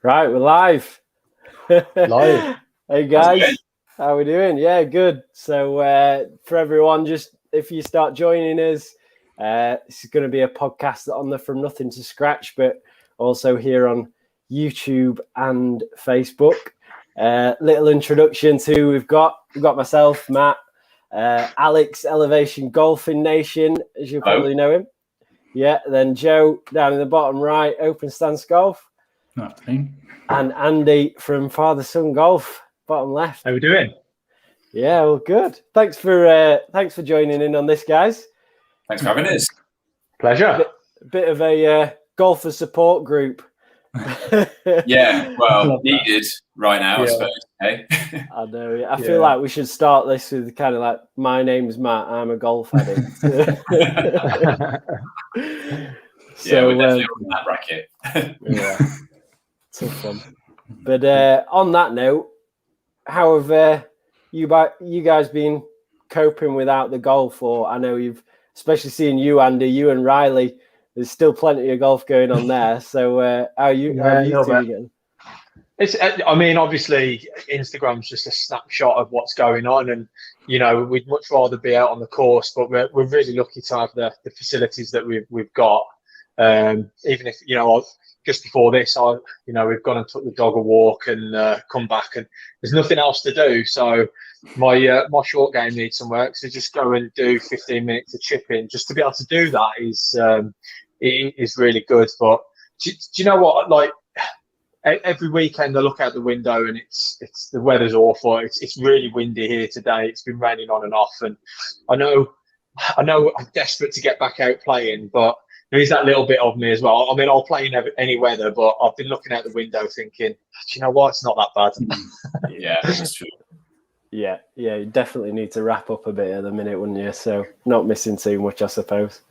Right, we're live. Live. Hey guys, how we doing? Yeah, good. So for everyone, just if you start joining us, this is going to be a podcast on the From Nothing to Scratch, but also here on YouTube and Facebook. Little introduction to we've got myself, Matt, Alex, Elevation Golfing Nation, as you probably know him. Yeah, then Joe down in the bottom right, Open Stance Golf. Afternoon. And Andy from Father Son Golf, bottom left. How we doing? Yeah, well, good. Thanks for joining in on this, guys. Thanks for having us. Pleasure. Bit of a golfer support group. Yeah, well, needed right now, I suppose. Hey? I know. I feel like we should start this with kind of like, my name's Matt, I'm a golf addict. So, we're definitely on that bracket. Yeah. Tough one. But on that note, how have you guys been coping without the golf? Or I know you've, especially seeing you, Andy, you and Riley, there's still plenty of golf going on there. So how are you two again? It's, I mean, obviously, Instagram's just a snapshot of what's going on, and we'd much rather be out on the course, but we're really lucky to have the facilities that we've got. Even if just before this, we've gone and took the dog a walk and come back, and there's nothing else to do. So my short game needs some work. So just go and do 15 minutes of chipping. Just to be able to do that is really good. But do you know what? Like every weekend, I look out the window and it's the weather's awful. It's really windy here today. It's been raining on and off, and I know I'm desperate to get back out playing, but there is that little bit of me as well. I mean, I'll play in any weather, but I've been looking out the window thinking, do you know what? It's not that bad. Yeah, that's true. Yeah, you definitely need to wrap up a bit at the minute, wouldn't you? So not missing too much, I suppose.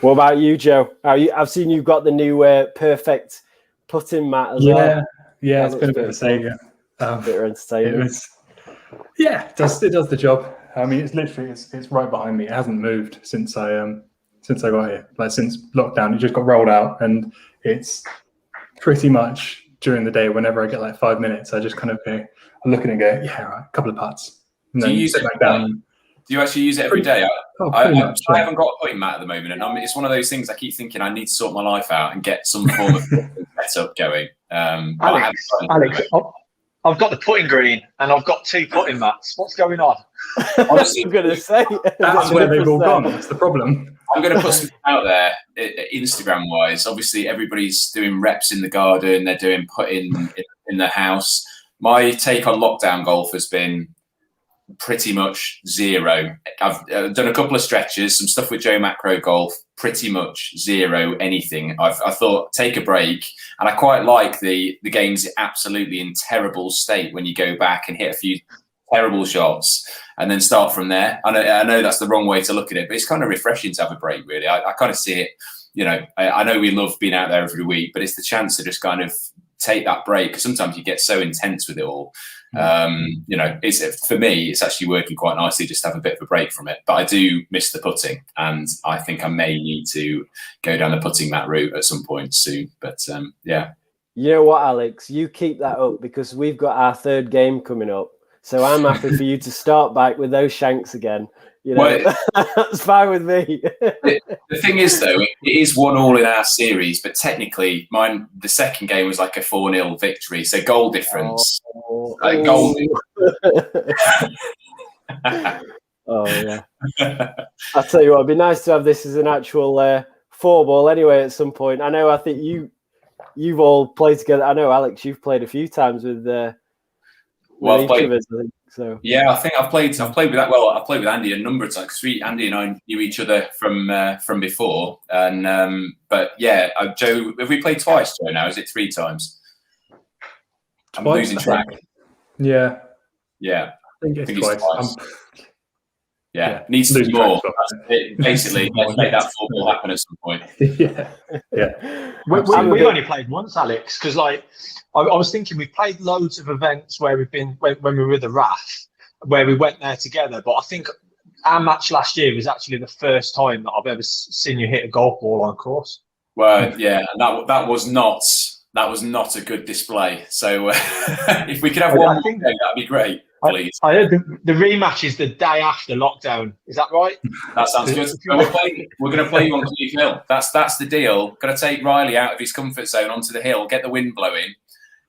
What about you, Joe? I've seen you've got the new perfect putting mat as well. Yeah, it's been a bit of a saviour. Bit of entertainment. It does the job. I mean, it's literally it's right behind me. It hasn't moved since I got here. Like since lockdown, it just got rolled out, and it's pretty much during the day. Whenever I get like 5 minutes, I just kind of go, I look at it and go, yeah, right, a couple of putts. And do you use it back down? Do you actually use it every day? I haven't got a putting mat at the moment, and it's one of those things I keep thinking I need to sort my life out and get some form of setup going. Alex, I've got the putting green and I've got 2 putting mats. What's going on? Honestly, I'm going to say that's where they've all gone. That's the problem. I'm going to put something out there, Instagram-wise. Obviously, everybody's doing reps in the garden. They're doing putting in the house. My take on lockdown golf has been pretty much zero. I've done a couple of stretches, some stuff with Joe Macro Golf, pretty much zero anything. I thought, take a break. And I quite like the game's absolutely in terrible state when you go back and hit a few terrible shots and then start from there. I know that's the wrong way to look at it, but it's kind of refreshing to have a break, really. I kind of see it, I know we love being out there every week, but it's the chance to just kind of take that break, because sometimes you get so intense with it all. It's for me, it's actually working quite nicely just to have a bit of a break from it. But I do miss the putting, and I think I may need to go down the putting mat route at some point soon. But yeah. You know what, Alex? You keep that up, because we've got our 3rd game coming up. So I'm happy for you to start back with those shanks again. Well, that's fine with me. The thing is, though, it is 1-1 in our series, but technically, the second game was like a 4-0 victory. So goal difference. Goal difference. Oh, yeah. I'll tell you what, it'd be nice to have this as an actual 4-ball anyway at some point. I think you've all played together. I know, Alex, you've played a few times with I've played. Us, I think, so. Yeah, I think I've played with that. Well, I've played with Andy a number of times, because Andy and I knew each other from before. And but yeah, Joe, have we played twice, Joe? Now is it 3 times? I'm losing track. Yeah. I think it's twice. Yeah, needs to be more. Basically, let's make that football happen at some point. Yeah. We only played once, Alex, because I was thinking we played loads of events where we've been when we were with the RAF, where we went there together. But I think our match last year was actually the first time that I've ever seen you hit a golf ball on course. Well, yeah, that was not That was not a good display. So if we could have one more game, that'd be great, please. I heard the rematch is the day after lockdown. Is that right? That sounds good. We're going to play you on Cleve Hill. That's the deal. Got to take Riley out of his comfort zone onto the hill, get the wind blowing.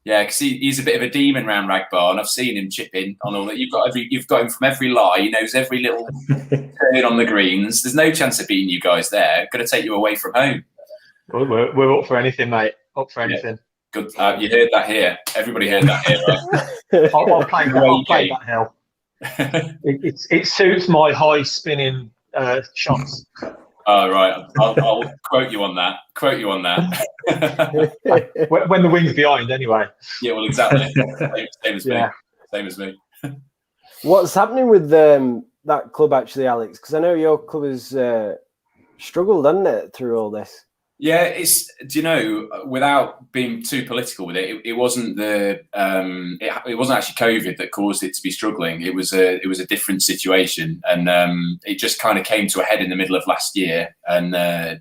Yeah, because he's a bit of a demon round Ragbar, and I've seen him chipping on all that. You've got him from every lie. He knows every little turn on the greens. There's no chance of beating you guys there. Got to take you away from home. We're up for anything, mate. Up for anything. Yeah. Good. You heard that here. Everybody heard that here, right? I'll play that hill. It suits my high spinning shots. Oh, right. I'll quote you on that. When the wind's behind, anyway. Yeah, well, exactly. Same as me. Same as me. What's happening with that club, actually, Alex? Because I know your club has struggled, hasn't it, through all this? Yeah, it's. Do you know? Without being too political with it, it wasn't the. It wasn't actually COVID that caused it to be struggling. It was a different situation, and it just kind of came to a head in the middle of last year. And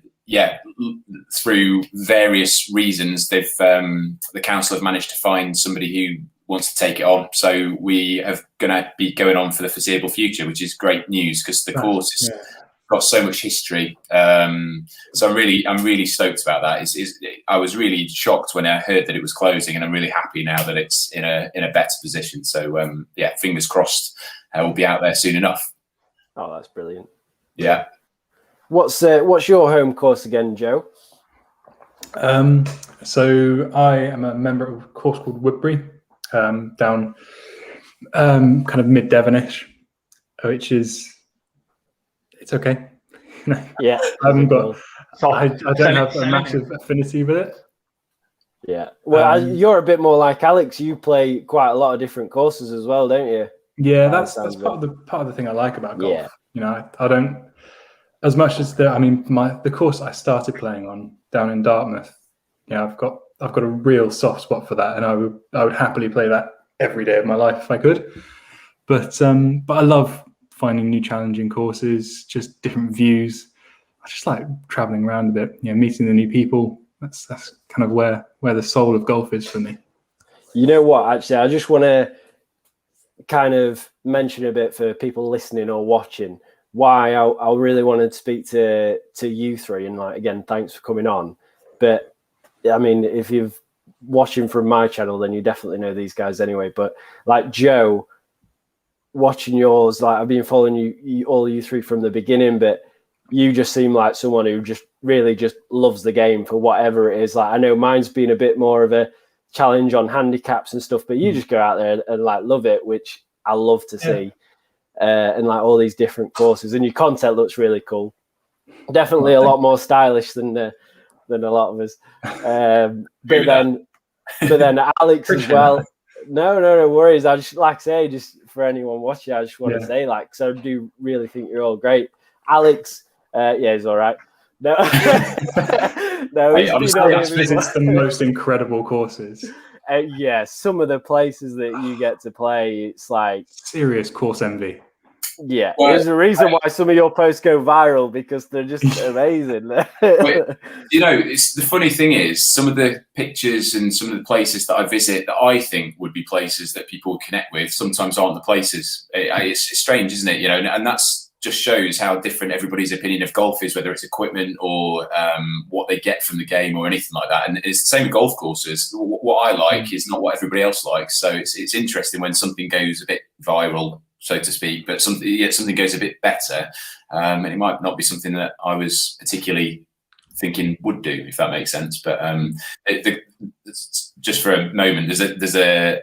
through various reasons, they've the council have managed to find somebody who wants to take it on. So we are going to be going on for the foreseeable future, which is great news because the course is. Got so much history, so I'm really stoked about that. I was really shocked when I heard that it was closing, and I'm really happy now that it's in a better position. So fingers crossed, we'll be out there soon enough. Oh, that's brilliant. Yeah. What's your home course again, Joe? So I am a member of a course called Woodbury, down kind of mid Devonish, which is. It's okay. Yeah, I haven't got. I don't have a massive affinity with it. Yeah, well, you're a bit more like Alex. You play quite a lot of different courses as well, don't you? Yeah, that's part of the thing I like about golf. Yeah. You know, I don't as much as the course I started playing on down in Dartmouth. You know, I've got a real soft spot for that, and I would happily play that every day of my life if I could. But I love finding new challenging courses, just different views. I just like traveling around a bit, you know, meeting the new people. That's kind of where the soul of golf is for me. You know what, actually, I just want to kind of mention a bit for people listening or watching why I really wanted to speak to you three. And like, again, thanks for coming on. But I mean, if you're watching from my channel, then you definitely know these guys anyway. But like Joe, watching yours, like I've been following you all you three from the beginning, but you just seem like someone who just really just loves the game for whatever it is. Like I know mine's been a bit more of a challenge on handicaps and stuff, but you just go out there and like love it, which I love to see. And like all these different courses, and your content looks really cool. Definitely a lot more stylish than a lot of us. But then Alex as well. No worries. I just like I say, just for anyone watching, I just want to say, like, so I do really think you're all great. Alex, he's all right. No, Alex visits the most incredible courses. Some of the places that you get to play, it's like serious course envy. Yeah, there's a reason why some of your posts go viral, because they're just amazing. But, you know, it's the funny thing is, some of the pictures and some of the places that I visit that I think would be places that people would connect with sometimes aren't the places. It's strange, isn't it? You know, and that's just shows how different everybody's opinion of golf is, whether it's equipment or what they get from the game or anything like that. And it's the same with golf courses. What I like is not what everybody else likes. So it's interesting when something goes a bit viral, so to speak, but something goes a bit better, and it might not be something that I was particularly thinking would do, if that makes sense. But just for a moment, there's a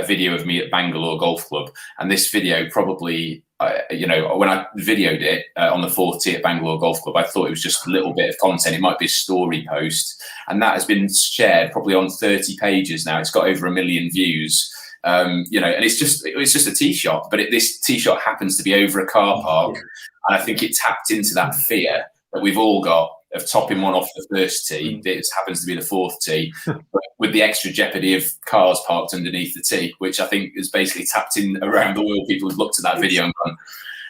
video of me at Bangalore Golf Club, and this video probably, when I videoed it on the 4th tee at Bangalore Golf Club, I thought it was just a little bit of content. It might be a story post, and that has been shared probably on 30 pages now. It's got over 1 million views. And it's just a tee shot, but this tee shot happens to be over a car park, and I think it tapped into that fear that we've all got of topping one off the first tee. It happens to be the 4th tee, but with the extra jeopardy of cars parked underneath the tee, which I think is basically tapped in around the world. People have looked at that video and gone,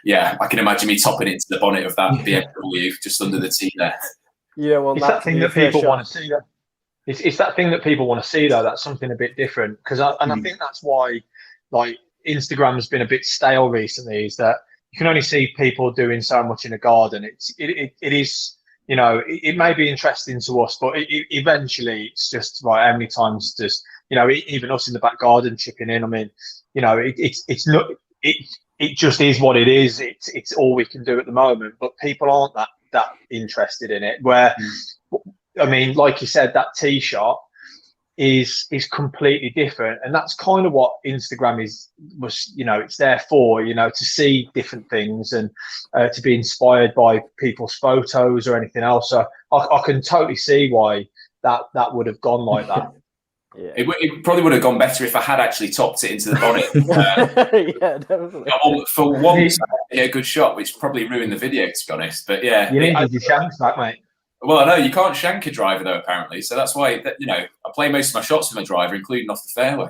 "Yeah, I can imagine me topping it to the bonnet of that BMW just under the tee there." You don't want that thing that people want to see. it's that thing that people want to see though. That's something a bit different because I think that's why like Instagram has been a bit stale recently. Is that you can only see people doing so much in a garden. It is, you know, it may be interesting to us, but eventually it's just right. How many times does, you know, even us in the back garden chipping in? I mean, you know, it's not it just is what it is. It's all we can do at the moment. But people aren't that interested in it. Where I mean, like you said, that tee shot is completely different, and that's kind of what Instagram was, you know, it's there for, you know, to see different things and to be inspired by people's photos or anything else. So I can totally see why that would have gone like that. Yeah. It probably would have gone better if I had actually topped it into the bonnet. Yeah, definitely. For once, I hit a good shot, which probably ruined the video, to be honest. But yeah, you needed your shanks back, mate. Well, I know you can't shank a driver though, apparently. So that's why, you know, I play most of my shots with my driver, including off the fairway.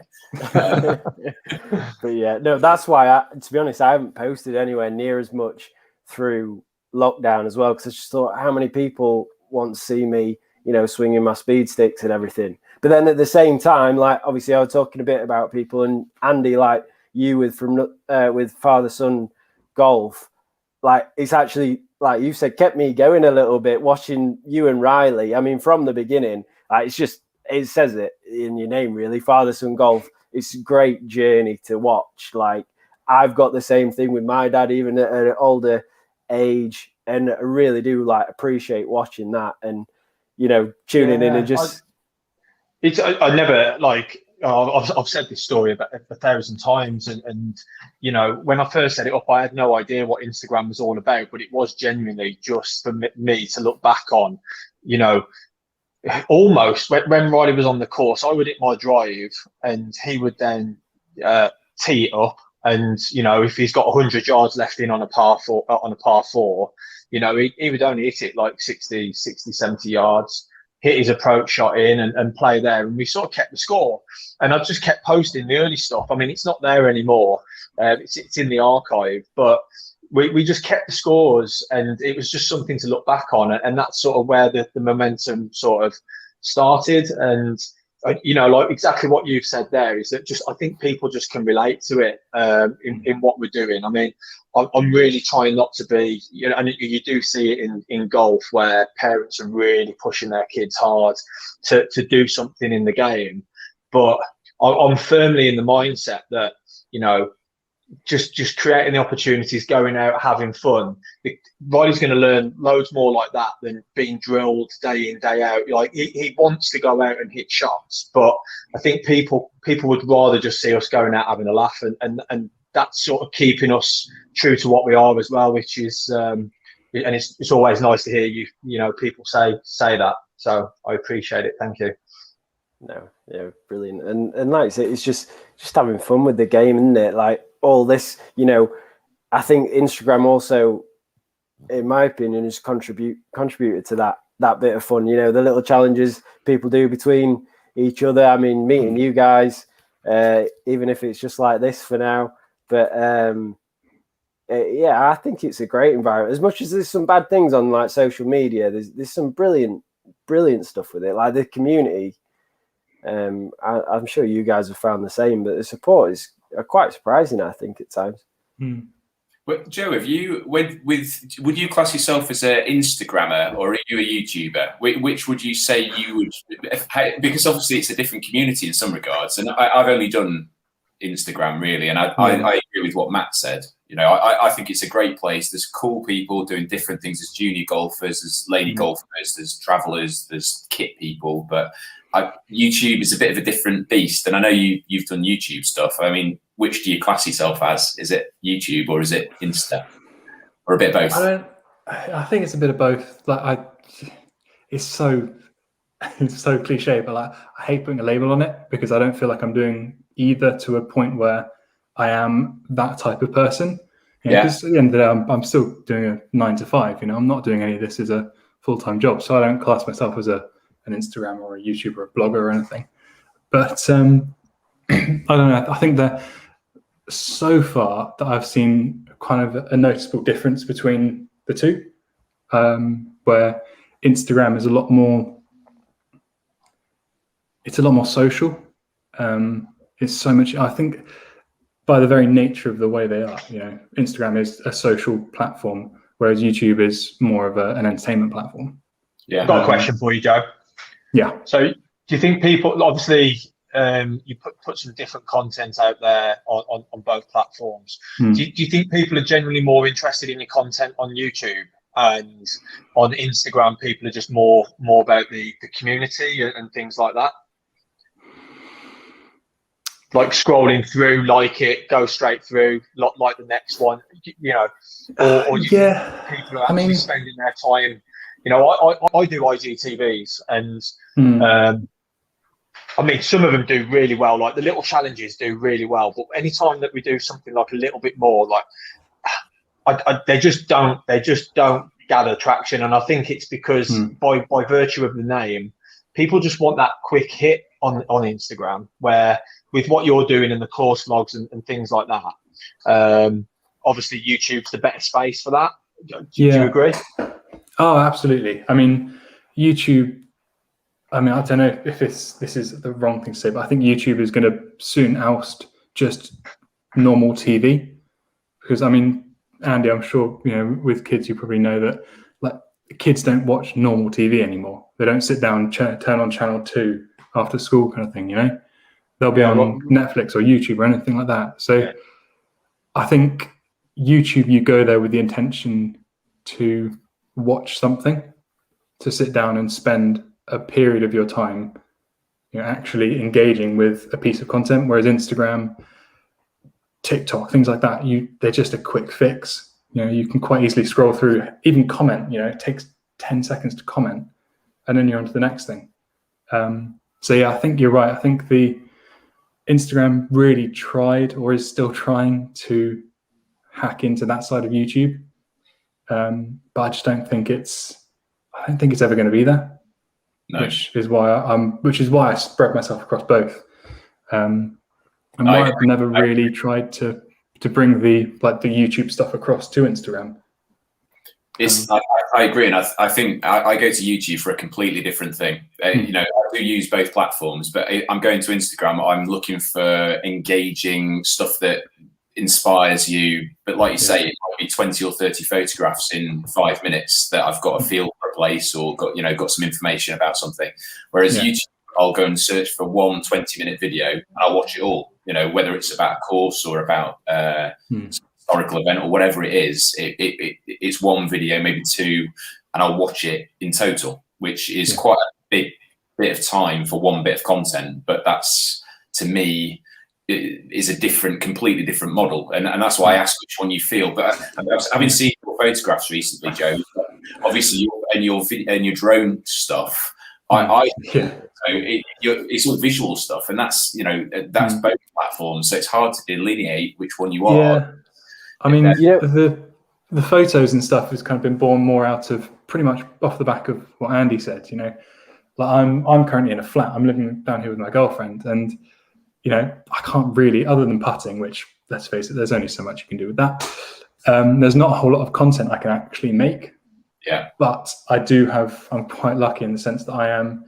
But yeah, no, that's why, to be honest, I haven't posted anywhere near as much through lockdown as well, because I just thought, how many people want to see me, you know, swinging my speed sticks and everything. But then at the same time, like, obviously I was talking a bit about people, and Andy, like you with father-son golf, like, it's actually, like you said, kept me going a little bit watching you and Riley. I mean, from the beginning, it's just, it says it in your name, really, father-son golf. It's a great journey to watch. Like, I've got the same thing with my dad, even at an older age, and I really do like appreciate watching that and, you know, tuning in and just. I never like. I've said this story about 1,000 times, and you know, when I first set it up, I had no idea what Instagram was all about, but it was genuinely just for me to look back on. You know, almost when Riley was on the course, I would hit my drive, and he would then tee it up, and you know, if he's got 100 yards left in on a par four, you know, he would only hit it like 60, 70 yards. Hit his approach shot in and play there, and we sort of kept the score. And I just kept posting the early stuff. I mean, it's not there anymore; it's in the archive. But we just kept the scores, and it was just something to look back on. And that's sort of where the momentum sort of started. And you know, like exactly what you've said there is that just I think people just can relate to it in what we're doing. I mean, I'm really trying not to be, you know, and you do see it in golf where parents are really pushing their kids hard to do something in the game. But I'm firmly in the mindset that, you know, just creating the opportunities, going out, having fun. Riley's going to learn loads more like that than being drilled day in, day out. Like he wants to go out and hit shots, but I think people would rather just see us going out having a laugh, and that's sort of keeping us true to what we are as well, which is and it's always nice to hear you know, people say that. So I appreciate it. Thank you. No, yeah, brilliant. And like I say, it's just having fun with the game, isn't it? Like all this, you know, I think Instagram also, in my opinion, has contributed to that bit of fun. You know, the little challenges people do between each other. I mean, meeting you guys, even if it's just like this for now. But yeah, I think it's a great environment. As much as there's some bad things on like social media, there's some brilliant stuff with it. Like the community. I'm sure you guys have found the same, but the support is quite surprising, I think, at times. Well, Joe, have you would you class yourself as an Instagrammer or are you a YouTuber? Which would you say you would? Because obviously it's a different community in some regards, and I've only done Instagram really, and I agree with what Matt said. You know, I think it's a great place. There's cool people doing different things. There's junior golfers, there's lady golfers, there's travelers, there's kit people, but YouTube is a bit of a different beast, and I know you've done YouTube stuff. I mean, which do you class yourself as? Is it YouTube or is it Insta, or a bit of both? I think it's a bit of both. Like it's so cliche, but like I hate putting a label on it because I don't feel like I'm doing either to a point where I am that type of person. You know, because at the end of the day, I'm still doing a 9 to 5. You know, I'm not doing any of this as a full-time job, so I don't class myself as an Instagram or a YouTuber or a blogger or anything. But I don't know. I think that so far that I've seen kind of a noticeable difference between the two, where Instagram is a lot more it's a lot more social. It's so much. I think by the very nature of the way they are, Instagram is a social platform, whereas YouTube is more of an entertainment platform. Yeah. Got a question for you, Joe. Yeah. So, do you think people, obviously, you put some different content out there on both platforms? Do you think people are generally more interested in your content on YouTube, and on Instagram people are just more about the community and things like that? Like scrolling through, like it, go straight through, like the next one, or do you think people are actually spending their time? I do IGTVs, and I mean, some of them do really well. Like the little challenges do really well, but anytime that we do something like a little bit more, like they just don't gather traction. And I think it's because by virtue of the name, people just want that quick hit on Instagram, where with what you're doing in the course vlogs and things like that, obviously YouTube's the better space for that. Do you agree? Oh, absolutely. I mean, YouTube, I don't know if this is the wrong thing to say, but I think YouTube is going to soon oust just normal TV, because I mean, Andy, I'm sure with kids you probably know that like kids don't watch normal TV anymore. They don't sit down, turn on channel 2 after school kind of thing. They'll be on Netflix or YouTube or anything like that. So I think YouTube, you go there with the intention to watch something, to sit down and spend a period of your time actually engaging with a piece of content, whereas Instagram, TikTok, things like that, they're just a quick fix. You can quite easily scroll through, even comment. It takes 10 seconds to comment, and then you're on to the next thing. So yeah, I think you're right. I think the Instagram really tried, or is still trying, to hack into that side of YouTube, but I just don't think it's ever going to be there. No. Which is why I spread myself across both, and why I've never really tried to bring the YouTube stuff across to Instagram. I agree, and I think I go to YouTube for a completely different thing. I do use both platforms, but I'm going to Instagram. I'm looking for engaging stuff that inspires you, but like you say, it might be 20 or 30 photographs in 5 minutes that I've got a feel for a place, or got some information about something. Whereas YouTube, I'll go and search for one 20-minute video and I'll watch it all. Whether it's about a course or about historical event or whatever it is, it's one video, maybe 2, and I'll watch it in total, which is quite a big bit of time for one bit of content. But that's, to me, is a completely different model, and that's why I asked which one you feel. But I've been seeing your photographs recently, Joe. Obviously, your drone stuff. It's all visual stuff, and that's that's both platforms, so it's hard to delineate which one you are. Yeah, I mean, the photos and stuff has kind of been born more out of pretty much off the back of what Andy said. Like I'm currently in a flat. I'm living down here with my girlfriend, and I can't really, other than putting, which, let's face it, there's only so much you can do with that. There's not a whole lot of content I can actually make. Yeah. But I'm quite lucky in the sense that I am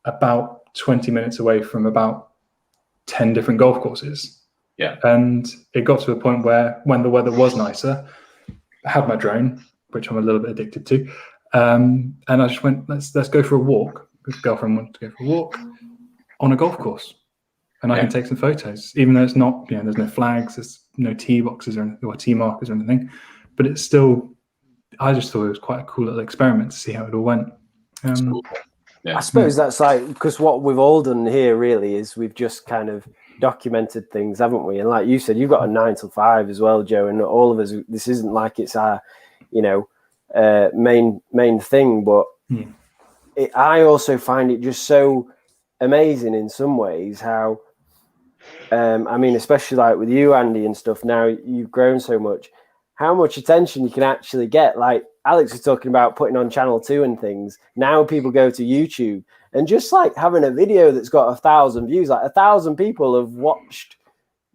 about 20 minutes away from about 10 different golf courses. Yeah. And it got to a point where, when the weather was nicer, I had my drone, which I'm a little bit addicted to. And I just went, let's go for a walk. My girlfriend wanted to go for a walk on a golf course. And I can take some photos, even though it's not, there's no flags, there's no tee boxes or tee markers or anything. But it's still, I just thought it was quite a cool little experiment to see how it all went. I suppose that's because what we've all done here really is we've just kind of documented things, haven't we? And like you said, you've got a 9 to 5 as well, Joe, and all of us, this isn't like it's our, main thing, but I also find it just so amazing in some ways how, especially like with you, Andy, and stuff, now you've grown so much, how much attention you can actually get. Like Alex was talking about putting on channel 2 and things. Now people go to YouTube and just like having a video that's got 1,000 views, like 1,000 people have watched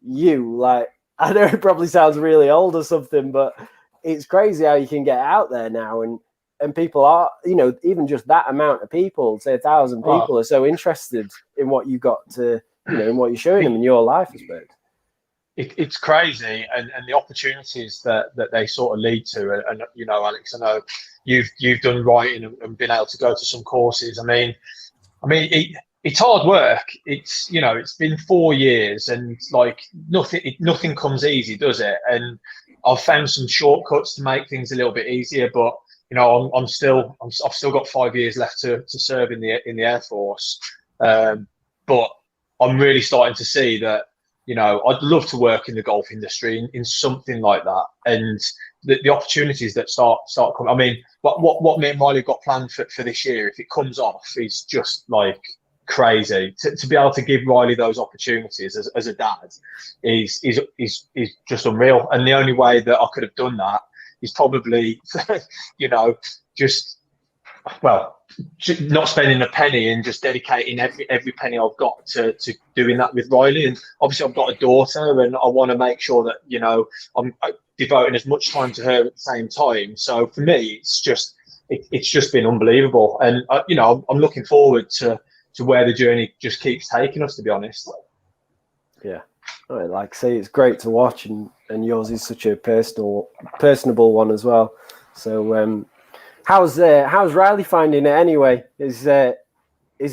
you. Like, I know it probably sounds really old or something, but it's crazy how you can get out there now. And and people are, even just that amount of people, say 1,000 people, are so interested in what you got to, in what you're showing them in your life, I suppose. It's crazy, and the opportunities that they sort of lead to, and Alex, I know you've done writing and been able to go to some courses. I mean, it's hard work. It's it's been 4 years, and like nothing comes easy, does it? And I've found some shortcuts to make things a little bit easier, but I've still got 5 years left to serve in the Air Force, but I'm really starting to see that. I'd love to work in the golf industry in something like that, and the opportunities that start coming. I mean, what me and Riley got planned for this year, if it comes off, is just like crazy. To be able to give Riley those opportunities as a dad is just unreal. And the only way that I could have done that is probably, just not spending a penny and just dedicating every penny I've got to doing that with Riley. And obviously I've got a daughter, and I want to make sure that I'm devoting as much time to her at the same time. So for me, it's just been unbelievable, and I'm looking forward to where the journey just keeps taking us, to be honest. Yeah, like I say, it's great to watch, and yours is such a personable one as well. So how's Riley finding it anyway? Is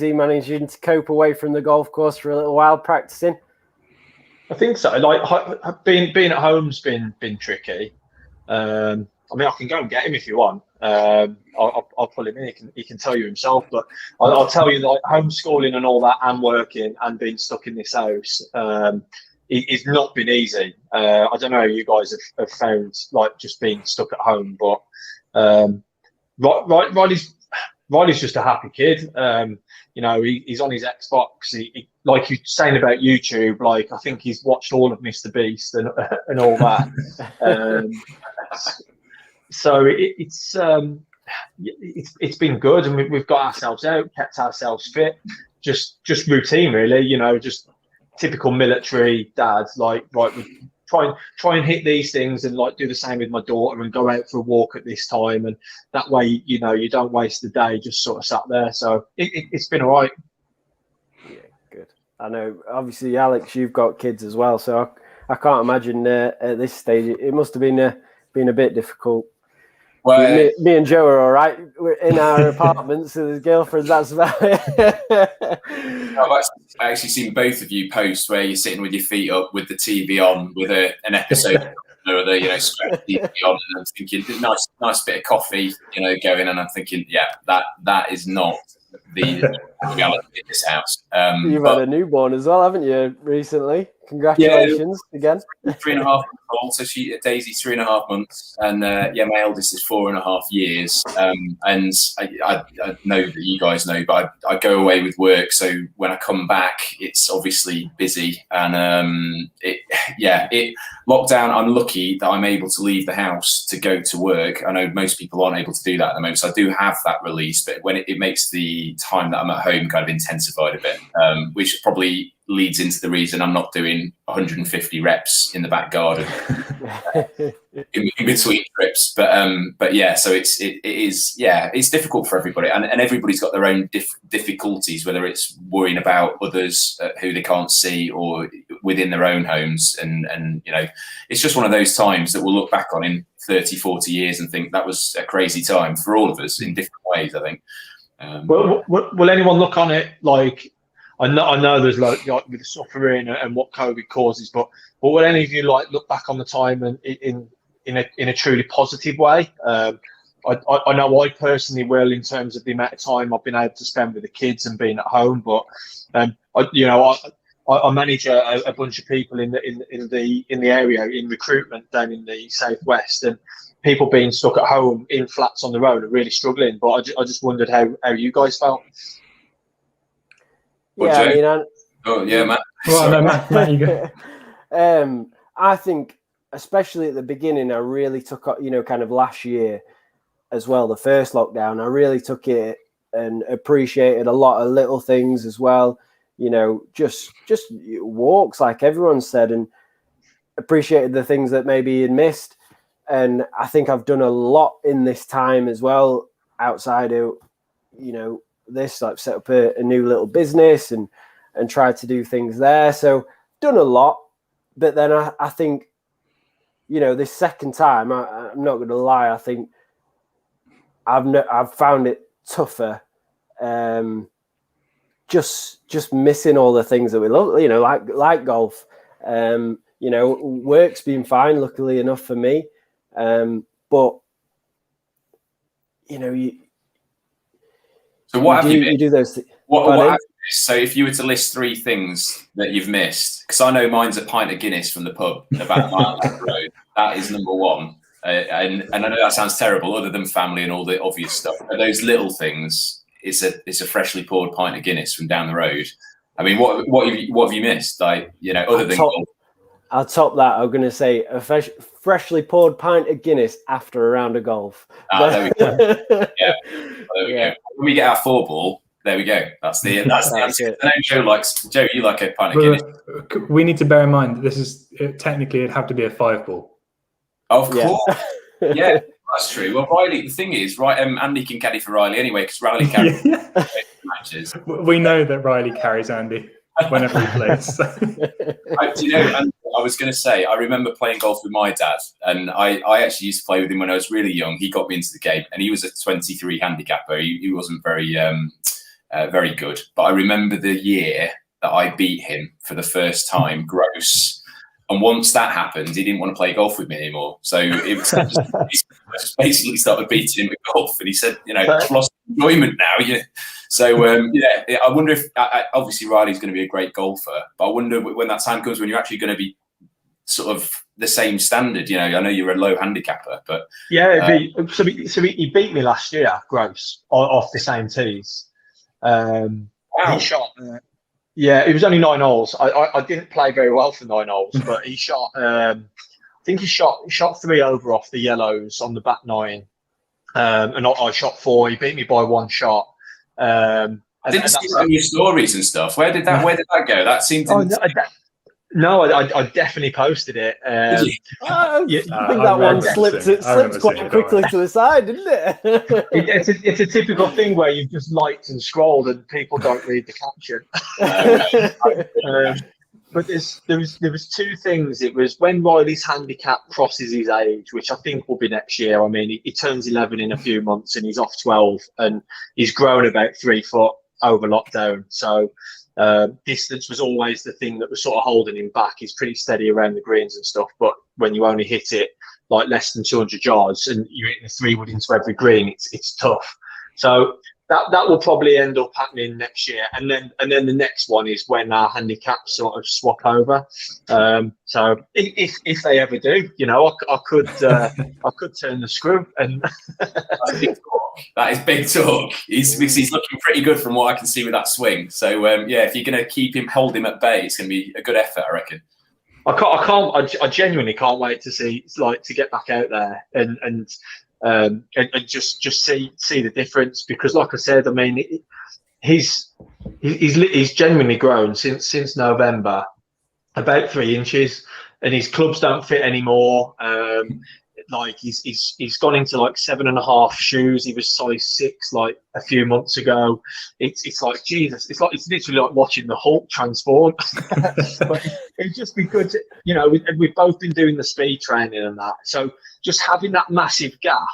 he managing to cope away from the golf course for a little while practicing? I think so. Like being at home's been tricky. I mean, I can go and get him if you want. I'll pull him in. He can tell you himself. But I'll tell you, like homeschooling and all that, and working and being stuck in this house, it's not been easy. I don't know how you guys have found like just being stuck at home, but Riley's just a happy kid. He's on his Xbox. He like you're saying about YouTube, like I think he's watched all of Mr. Beast and all that. So it's been good, and we've got ourselves out, kept ourselves fit, just routine really. Just typical military dad. Like we try and hit these things, and like do the same with my daughter, and go out for a walk at this time, and that way you don't waste the day just sort of sat there. So it's been all right. Yeah, good. I know obviously Alex, you've got kids as well, so I can't imagine at this stage it must have been a bit difficult. Well, me and Joe are all right. We're in our apartments with his girlfriends. That's about it. I've actually seen both of you post where you're sitting with your feet up, with the TV on, with an episode or the scratch TV on, and I'm thinking, nice bit of coffee, going, and I'm thinking, yeah, that is not the reality in this house. You've had a newborn as well, haven't you, recently? Congratulations again. 3.5 months old, so Daisy's 3.5 months, and my eldest is 4.5 years. And I know that you guys know, but I go away with work, so when I come back, it's obviously busy. And lockdown, I'm lucky that I'm able to leave the house to go to work. I know most people aren't able to do that at the moment, so I do have that release, but when it makes the time that I'm at home kind of intensified a bit, which probably leads into the reason I'm not doing 150 reps in the back garden in between trips. But yeah, so it's difficult for everybody, and everybody's got their own difficulties, whether it's worrying about others who they can't see, or within their own homes. And it's just one of those times that we'll look back on in 30, 40 years and think that was a crazy time for all of us in different ways, I think. Will anyone look on it like, I know there's like with the suffering and what COVID causes, but will any of you like look back on the time and in a truly positive way? I know I personally will, in terms of the amount of time I've been able to spend with the kids and being at home. But I manage a bunch of people in the area in recruitment down in the southwest, and people being stuck at home in flats on their own are really struggling. But I just wondered how you guys felt. Yeah, Matt. Well, no, Matt, you go. I think, especially at the beginning, I really took, kind of last year as well, the first lockdown, I really took it and appreciated a lot of little things as well. Just walks, like everyone said, and appreciated the things that maybe you'd missed. And I think I've done a lot in this time as well, outside of, this, like set up a new little business and tried to do things there. So done a lot. But then I think, this second time, I'm not going to lie, I think I've found it tougher. Just missing all the things that we love, like golf. Work's been fine, luckily enough for me. But so what have you missed? You do those things. What have you missed? So if you were to list 3 things that you've missed, because I know mine's a pint of Guinness from the pub about a mile down the road. That is number 1. And I know that sounds terrible, other than family and all the obvious stuff. But those little things, it's a freshly poured pint of Guinness from down the road. I mean, what have you missed? Like, other than golf? I'll top that. I'm going to say a freshly poured pint of Guinness after a round of golf. There we go. Yeah, there we go. When we get our 4-ball, there we go. That's the answer. I know Joe, you like a pint of Guinness. We need to bear in mind that technically it'd have to be a 5-ball. Of course. Yeah, that's true. Well, Riley, the thing is, right? Andy can caddy for Riley anyway, because Riley carries matches. We know that Riley carries Andy whenever he plays. I was going to say, I remember playing golf with my dad, and I actually used to play with him when I was really young. He got me into the game, and he was a 23 handicapper. He wasn't very very good, but I remember the year that I beat him for the first time, gross. And once that happened, he didn't want to play golf with me anymore. So it was just basically started beating him at golf, and he said, I've lost enjoyment now. Yeah. So I wonder if obviously Riley's going to be a great golfer, but I wonder when that time comes when you're actually going to be sort of the same standard. I know you're a low handicapper, but so he beat me last year, gross, off the same tees. Wow. He shot. It was only 9 holes. I didn't play very well for 9 holes, but he shot. I think he shot 3 over off the yellows on the back 9, and I shot 4. He beat me by 1 shot. I didn't see that in your stories and stuff. Where did that go? That seemed to. No, I definitely posted it. I think that one slipped quite quickly to the side, didn't it? It's a typical thing where you've just liked and scrolled and people don't read the caption. But there was 2 things. It was when Riley's handicap crosses his age, which I think will be next year. I mean, he turns 11 in a few months and he's off 12, and he's grown about 3 foot over lockdown. So distance was always the thing that was sort of holding him back. He's pretty steady around the greens and stuff, but when you only hit it like less than 200 yards and you're hitting a 3-wood into every green, it's tough. So that will probably end up happening next year, and then the next one is when our handicaps sort of swap over. So if they ever do, I could turn the screw. And that is big talk. He's looking pretty good from what I can see with that swing. So if you're going to hold him at bay, it's going to be a good effort, I reckon. I genuinely can't wait to see, to get back out there and just see the difference, because like I said, I mean, he's genuinely grown since November about 3 inches, and his clubs don't fit anymore. He's gone into 7.5 shoes. He was size 6 a few months ago. It's like Jesus. It's literally like watching the Hulk transform. But it'd just be good to, we've both been doing the speed training and that. So just having that massive gap,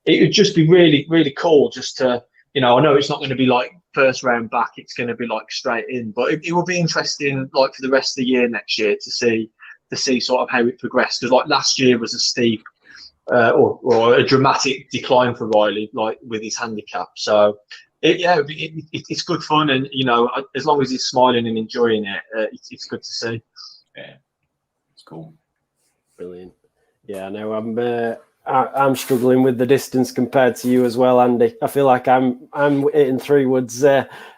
it would just be really, really cool just to, I know it's not going to be first round back. It's going to be straight in, but it will be interesting for the rest of the year next year to see sort of how it progressed. Because last year was a steep or a dramatic decline for Riley, with his handicap. So it's good fun, and as long as he's smiling and enjoying it, it's good to see. Yeah, it's cool. Brilliant. Yeah, no, I'm struggling with the distance compared to you as well, Andy. I feel like I'm hitting 3 woods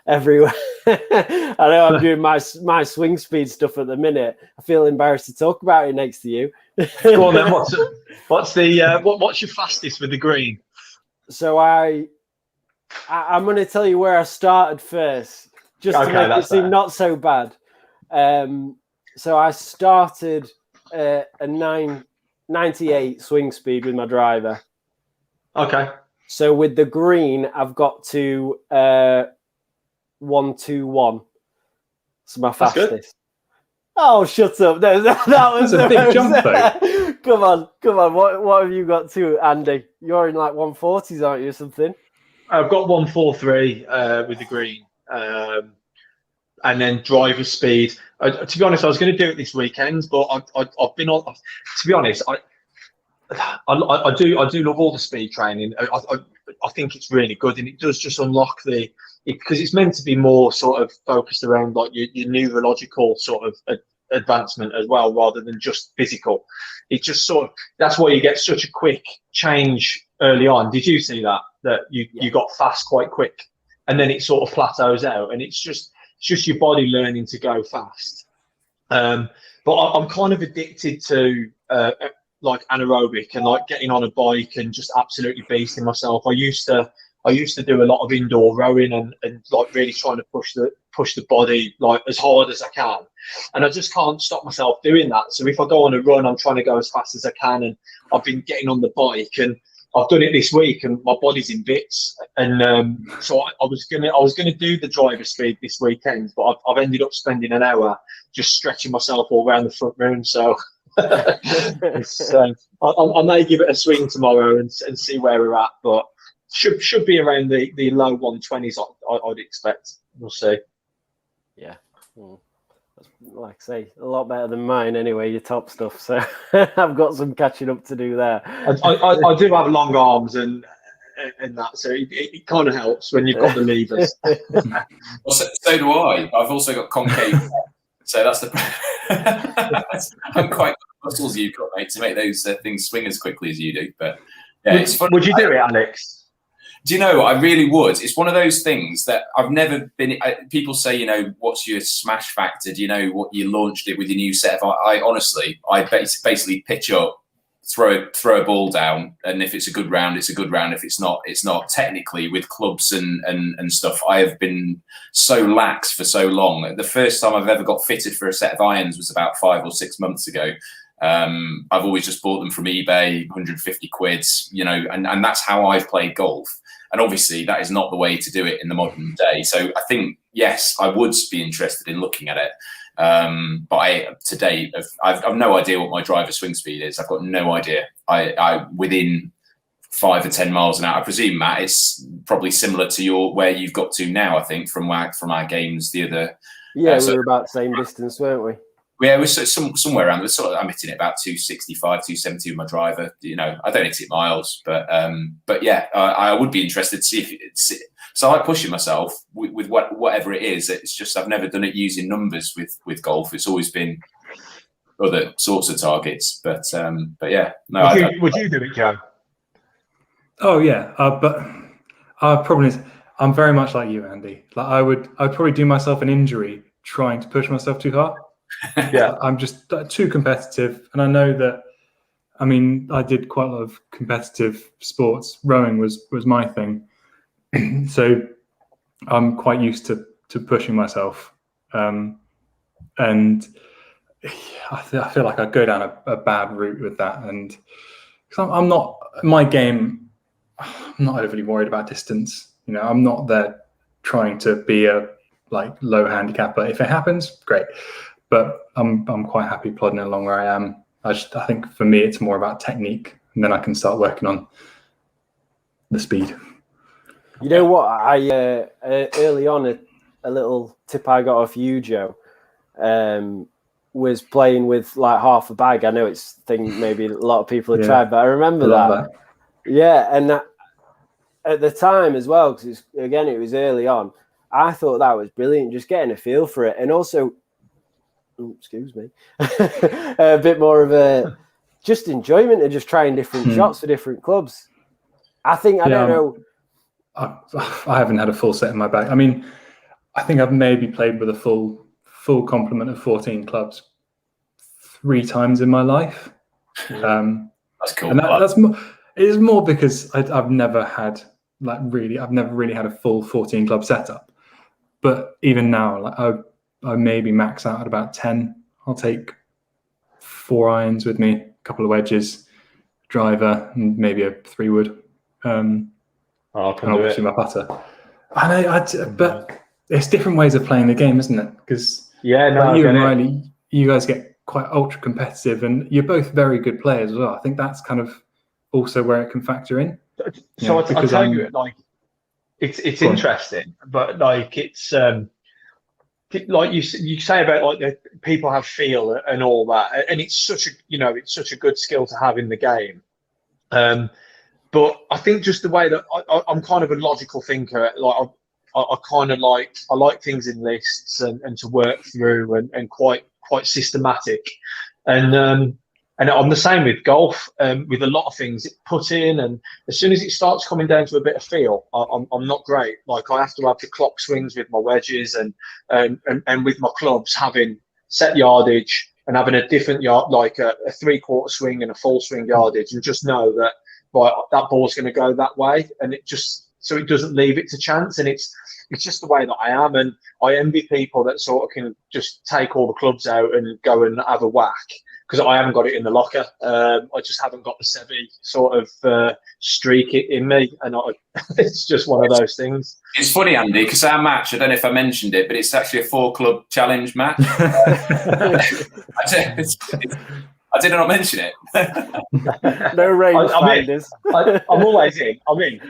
everywhere. I know I'm doing my swing speed stuff at the minute. I feel embarrassed to talk about it next to you. Go on then. What's your fastest with the green? So I'm going to tell you where I started first, just to make it seem not so bad. So I started a 98 swing speed with my driver. Okay. So with the green, I've got to 121. It's my That's good. fastest. Oh, shut up! That was a big jump, though. Come on. What have you got to, Andy? You're in like 140s, aren't you, or something? I've got 143 with the green, and then driver speed. To be honest, I was going to do it this weekend, but I've been on. To be honest, I do love all the speed training. I think it's really good, and it does just unlock because it's meant to be more sort of focused around like your neurological sort of advancement as well, rather than just physical. It just sort of, that's why you get such a quick change early on. Did you see that you got fast quite quick, and then it sort of plateaus out, and it's just your body learning to go fast. But I'm kind of addicted to like anaerobic and like getting on a bike and just absolutely beasting myself. I used to do a lot of indoor rowing and like really trying to push the body like as hard as I can, and I just can't stop myself doing that. So if I go on a run, I'm trying to go as fast as I can, and I've been getting on the bike, and I've done it this week, and my body's in bits. And so I was gonna do the driver speed this weekend, but I've ended up spending an hour just stretching myself all around the front room. So I may give it a swing tomorrow and see where we're at, but should be around the low 120s. I'd expect. We'll see. Yeah. Like I say, a lot better than mine anyway, your top stuff. So I've got some catching up to do there. I do have long arms and that, so it kind of helps when you've got the levers. Well, so do I. I've also got concave. So that's I'm quite muscles you've got, mate, to make those things swing as quickly as you do. But yeah, it's fun. Would you do it, Alex? Do you know, I really would. It's one of those things that I've never been. People say, you know, what's your smash factor? Do you know what you launched it with your new set of? I honestly, I basically pitch up, throw a ball down, and if it's a good round, it's a good round. If it's not, it's not. Technically, with clubs and stuff, I have been so lax for so long. The first time I've ever got fitted for a set of irons was about 5 or 6 months ago. I've always just bought them from eBay, 150 quid, you know, and that's how I've played golf. And obviously that is not the way to do it in the modern day. So I think, yes, I would be interested in looking at it. But to date, I've no idea what my driver swing speed is. I've got no idea. I within 5 or 10 miles an hour. I presume, Matt, it's probably similar to where you've got to now, I think, from our games the other. Yeah, we were about the same distance, weren't we? Yeah, we're somewhere around. I'm hitting it about 265, 270 with my driver. You know, I don't hit it miles, but yeah, I would be interested to see if it's. So I like pushing myself with whatever it is. It's just I've never done it using numbers with golf. It's always been other sorts of targets. But yeah, no. Would you do it, Joe? Oh yeah, but our problem is I'm very much like you, Andy. Like I'd probably do myself an injury trying to push myself too hard. Yeah, I'm just too competitive, and I know that. I mean, I did quite a lot of competitive sports. Rowing was my thing, so I'm quite used to pushing myself. And I feel like I go down a bad route with that, and because I'm not my game. I'm not overly worried about distance. You know, I'm not there trying to be a low handicapper. If it happens, great. But I'm quite happy plodding along where I am. I think for me it's more about technique, and then I can start working on the speed. You know what? I early on a little tip I got off you, Joe, was playing with like half a bag. I know it's a thing maybe a lot of people have tried, but I remember that. Yeah, and that, at the time as well, because it was early on. I thought that was brilliant, just getting a feel for it, and also. Excuse me, a bit more of a just enjoyment of just trying different shots for different clubs. I think I don't know. I haven't had a full set in my bag. I mean, I think I've maybe played with a full complement of 14 clubs 3 times in my life. That's cool. And that's more. It is more because I've never had I've never really had a full 14 club setup. But even now, I maybe max out at about 10. I'll take 4 irons with me, a couple of wedges, driver, and maybe a 3-wood. Oh, I can and do obviously it. my putter. I know, but it's different ways of playing the game, isn't it? Because Yeah, no, like I you get and it. Riley, you guys get quite ultra competitive, and you're both very good players as well. I think that's kind of also where it can factor in. So I Because tell you, like, it's interesting, but like it's like you say about like the people have feel and all that, and it's such a good skill to have in the game. But I think just the way that I'm kind of a logical thinker, like I kind of I like things in lists and to work through and quite systematic, and I'm the same with golf. With a lot of things, put in, and as soon as it starts coming down to a bit of feel, I'm not great. Like I have to have the clock swings with my wedges and with my clubs, having set yardage and having a different yard, like a 3/4 swing and a full swing yardage, and just know that right, that ball's going to go that way, and it just so it doesn't leave it to chance. And it's just the way that I am, and I envy people that sort of can just take all the clubs out and go and have a whack, because I haven't got it in the locker. I just haven't got the Sevi sort of streak in me, and it's just one of those things. It's funny, Andy, because our match, I don't know if I mentioned it, but it's actually a 4-club challenge match. I did not mention it. No range finders. I'm always in. I'm in.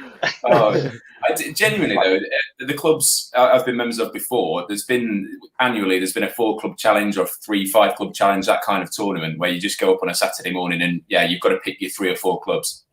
Genuinely though, the clubs I've been members of before, there's been a 4-club challenge or 5-club challenge, that kind of tournament where you just go up on a Saturday morning and you've got to pick your 3 or 4 clubs.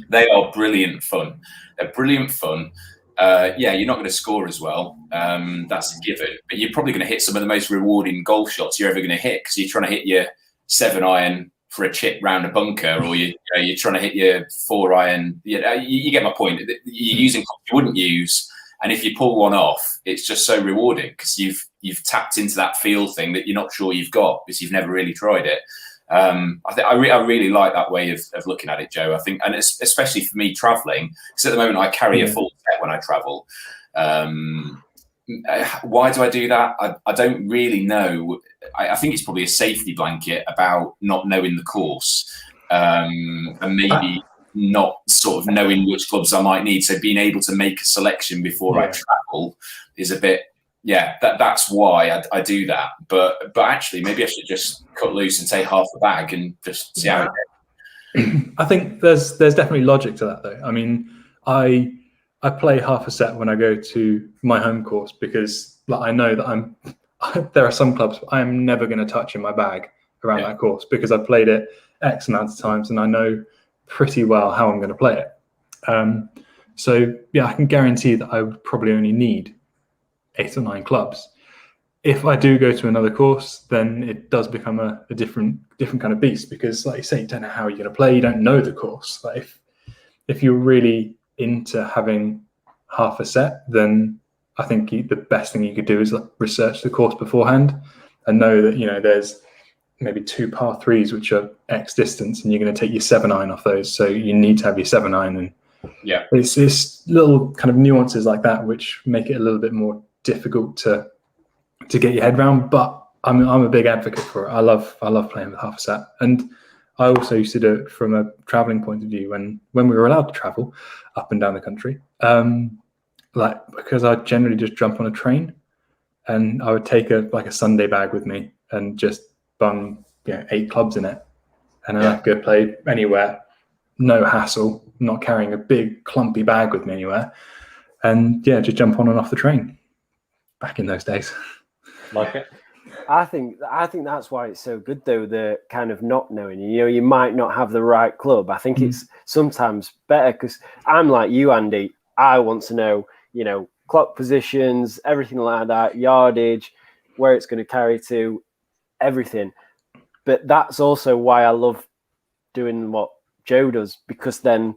They are brilliant fun. They're brilliant fun. You're not going to score as well. That's a given, but you're probably going to hit some of the most rewarding golf shots you're ever going to hit, because you're trying to hit your 7-iron for a chip round a bunker, or you're trying to hit your 4-iron. You get my point. You're using clubs you wouldn't use, and if you pull one off, it's just so rewarding because you've tapped into that feel thing that you're not sure you've got because you've never really tried it. I really like that way of looking at it, Joe. I think, and it's especially for me traveling, because at the moment I carry a full set when I travel. Why do I do that? I don't really know. I think it's probably a safety blanket about not knowing the course, and maybe not sort of knowing which clubs I might need. So being able to make a selection before I travel is a bit. That's why I do that. But actually, maybe I should just cut loose and take half a bag and just see how it goes. I think there's definitely logic to that, though. I mean, I play half a set when I go to my home course because I know that there are some clubs I'm never going to touch in my bag around that course because I've played it X amount of times and I know pretty well how I'm going to play it. So I can guarantee that I would probably only need 8 or 9 clubs. If I do go to another course, then it does become a different kind of beast because, like you say, you don't know how you're going to play. You don't know the course. Like if you're really into having half a set, then I think the best thing you could do is research the course beforehand and know that there's maybe 2 par 3s which are X distance, and you're going to take your 7-iron off those. So you need to have your 7-iron, and it's little kind of nuances like that which make it a little bit more difficult to get your head around. But I'm a big advocate for it. I love playing with half a set, and I also used to do it from a traveling point of view when we were allowed to travel up and down the country. Because I generally just jump on a train, and I would take a Sunday bag with me and just bung 8 clubs in it, and then I could play anywhere, no hassle, not carrying a big clumpy bag with me anywhere, and just jump on and off the train. Back in those days, like it. I think that's why it's so good, though, the kind of not knowing. You might not have the right club. I think it's sometimes better because I'm like you, Andy. I want to know, clock positions, everything like that, yardage, where it's going to carry to, everything. But that's also why I love doing what Joe does, because then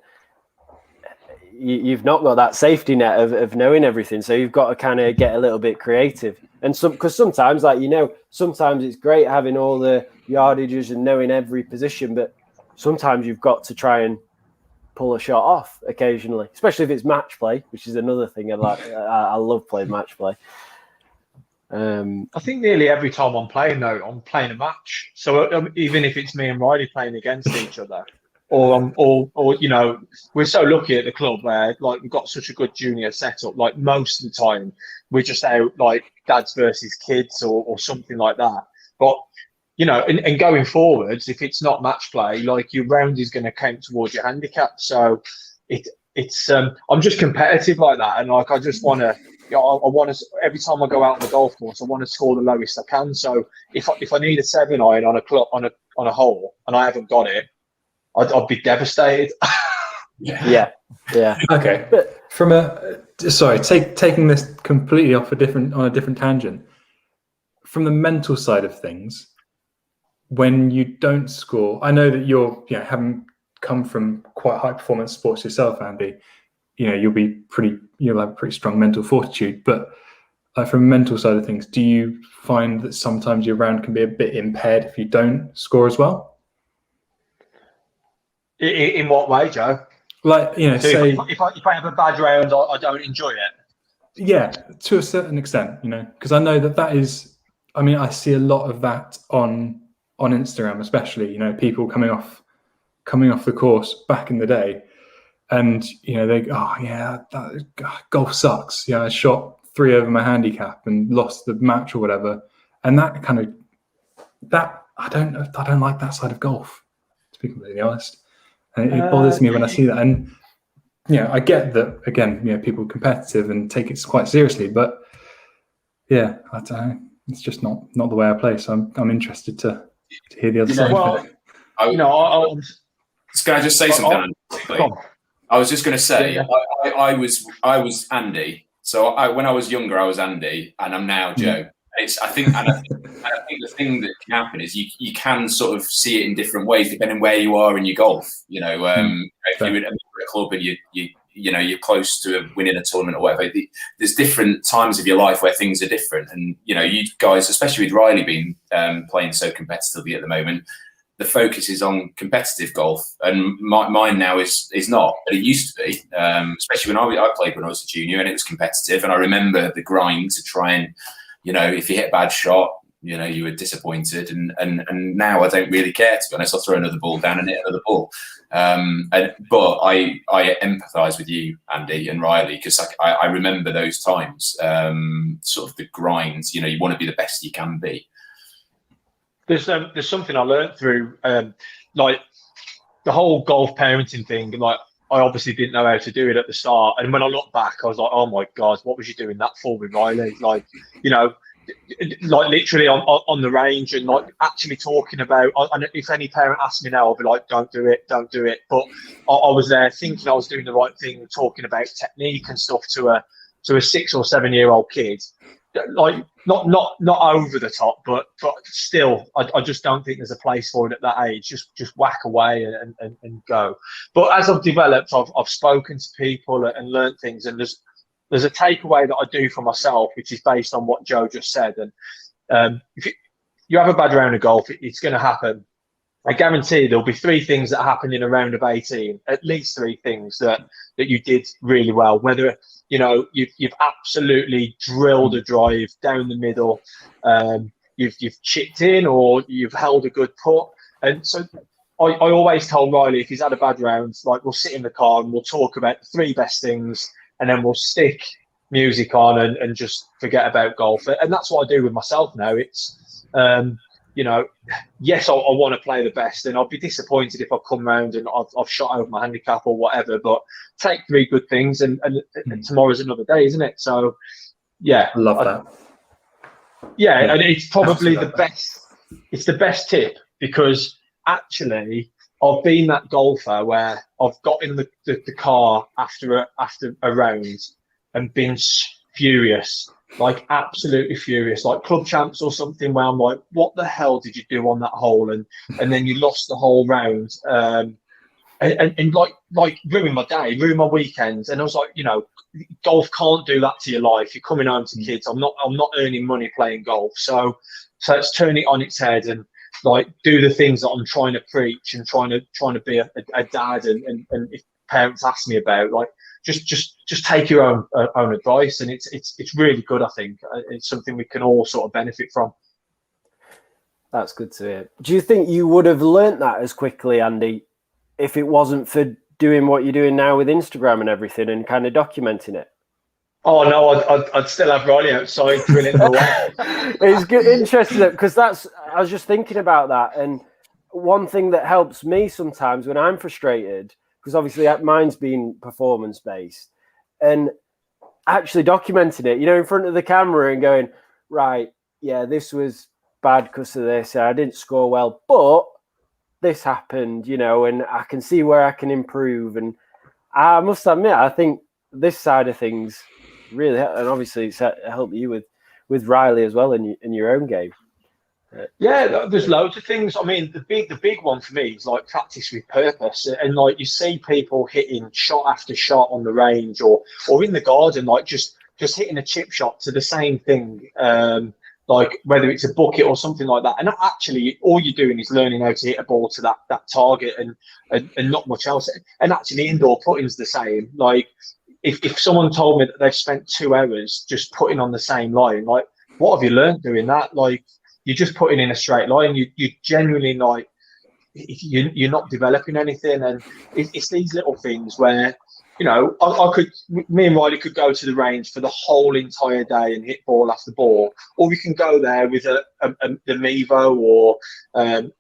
you've not got that safety net of knowing everything. So you've got to kind of get a little bit creative. And because sometimes, sometimes it's great having all the yardages and knowing every position, but sometimes you've got to try and pull a shot off occasionally, especially if it's match play, which is another thing I like. I love playing match play. I think nearly every time I'm playing a match. So even if it's me and Riley playing against each other, or you know, we're so lucky at the club where like we've got such a good junior setup. Like most of the time, we're just out like dads versus kids or something like that. But you know, and going forwards, if it's not match play, like your round is going to count towards your handicap. So it's I'm just competitive like that, and like I just want to. You know, I want to every time I go out on the golf course, I want to score the lowest I can. So if I need a 7-iron on a club on a hole and I haven't got it, I'd be devastated. Yeah. Okay. From taking this completely off on a different tangent. From the mental side of things, when you don't score, I know that you're having come from quite high performance sports yourself, Andy. You know, you'll have pretty strong mental fortitude. But from a mental side of things, do you find that sometimes your round can be a bit impaired if you don't score as well? In what way, Joe? Like, you know, so say if I have a bad round, I don't enjoy it. Yeah, to a certain extent, you know, because I know that is. I mean, I see a lot of that on Instagram, especially. You know, people coming off the course back in the day. And, you know, golf sucks. Yeah, I shot 3 over my handicap and lost the match or whatever. And I don't like that side of golf, to be completely honest. And it bothers me when I see that. And, you know, I get that, again, you know, people are competitive and take it quite seriously. But, yeah, I don't know. It's just not the way I play. So I'm interested to hear the other side of it. Can I just say something? I was just going to say, yeah. I was Andy. So when I was younger, I was Andy, and I'm now Joe. I think the thing that can happen is you can sort of see it in different ways depending where you are in your golf. You know, if you're at a club and you're close to winning a tournament or whatever, there's different times of your life where things are different. And you know, you guys, especially with Riley being playing so competitively at the moment, the focus is on competitive golf, and mine now is not, but it used to be, especially when I played when I was a junior, and it was competitive. And I remember the grind to try and, you know, if you hit a bad shot, you know, you were disappointed. And now I don't really care, to be honest. I'll throw another ball down and hit another ball. But I empathise with you, Andy and Riley, because I remember those times, sort of the grinds. You know, you want to be the best you can be. There's something I learned through like the whole golf parenting thing. Like I obviously didn't know how to do it at the start, and when I look back, I was like, oh my God, what was you doing that for with Riley? Like, you know, like literally on the range and like actually talking about. And if any parent asks me now, I'll be like, don't do it. But I was there thinking I was doing the right thing, talking about technique and stuff to a 6 or 7 year old kid. Like not over the top, but still, I just don't think there's a place for it at that age. Just whack away and go. But as I've developed, I've spoken to people and learned things, and there's a takeaway that I do for myself, which is based on what Joe just said. And if you have a bad round of golf, it's going to happen. I guarantee there'll be 3 things that happen in a round of 18, at least 3 things that you did really well. Whether, you know, you've absolutely drilled a drive down the middle, you've chipped in, or you've held a good putt. And so I always tell Riley, if he's had a bad round, like, we'll sit in the car and we'll talk about the 3 best things, and then we'll stick music on and just forget about golf. And that's what I do with myself now. It's you know, yes, I want to play the best, and I'll be disappointed if I come round and I've shot over my handicap or whatever. But take 3 good things, and tomorrow's another day, isn't it? So, yeah, I love that. Yeah, and it's probably the best. It's the best tip, because actually, I've been that golfer where I've got in the car after a round and been furious. Like absolutely furious, like club champs or something, where I'm like, what the hell did you do on that hole? And then you lost the whole round, and like ruin my day, ruin my weekends. And I was like, you know, golf can't do that to your life. You're coming home to kids. I'm not earning money playing golf. So let's turn it on its head and like do the things that I'm trying to preach and trying to be a dad. And if parents ask me about, like, just take your own advice, and it's really good. I think it's something we can all sort of benefit from. That's good to hear. Do you think you would have learnt that as quickly, Andy, if it wasn't for doing what you're doing now with Instagram and everything and kind of documenting it? Oh no, I'd still have Riley outside drilling them away. It's good, interesting, because I was just thinking about that, and one thing that helps me sometimes when I'm frustrated, because obviously mine's been performance based, and actually documenting it, in front of the camera and going, right, yeah, this was bad because of this, I didn't score well, but this happened, and I can see where I can improve. And I must admit, I think this side of things really, and obviously it's helped you with Riley as well in your own game. Yeah, there's loads of things. I mean, the big one for me is like practice with purpose, and like you see people hitting shot after shot on the range or in the garden, like just hitting a chip shot to the same thing, like whether it's a bucket or something like that. And actually, all you're doing is learning how to hit a ball to that target and not much else. And actually, indoor putting's the same. Like if someone told me that they've spent 2 hours just putting on the same line, like what have you learned doing that? Like you're just putting in a straight line. You genuinely like you're not developing anything, and it's these little things where me and Riley could go to the range for the whole entire day and hit ball after ball, or we can go there with the Mevo or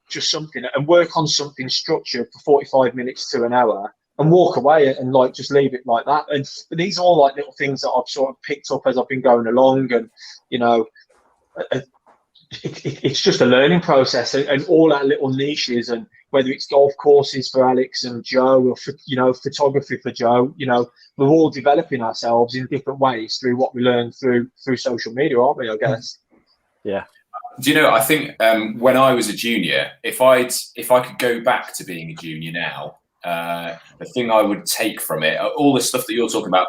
just something and work on something structured for 45 minutes to an hour and walk away and like just leave it like that. But these are all like little things that I've sort of picked up as I've been going along, and it's just a learning process, and all our little niches, and whether it's golf courses for Alex and Joe, or photography for Joe, we're all developing ourselves in different ways through what we learn through social media, aren't we? I guess. Yeah. Do you know? I think when I was a junior, if I could go back to being a junior now, the thing I would take from it, all the stuff that you're talking about,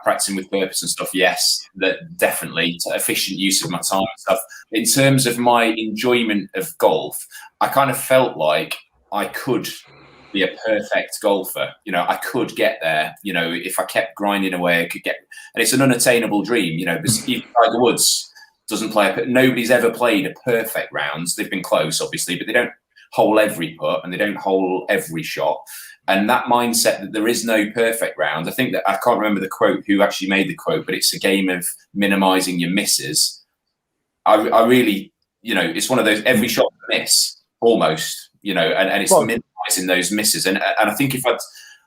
practicing with purpose and stuff, yes, that definitely efficient use of my time and stuff. In terms of my enjoyment of golf, I kind of felt like I could be a perfect golfer. I could get there. If I kept grinding away, I could get. And it's an unattainable dream. Because even Tiger Woods doesn't play. Nobody's ever played a perfect rounds. They've been close, obviously, but they don't hole every putt and they don't hole every shot. And that mindset that there is no perfect round, I think that I can't remember the quote, who actually made the quote, but it's a game of minimizing your misses. I really, it's one of those every shot miss almost, and it's minimizing those misses. And I think if I'd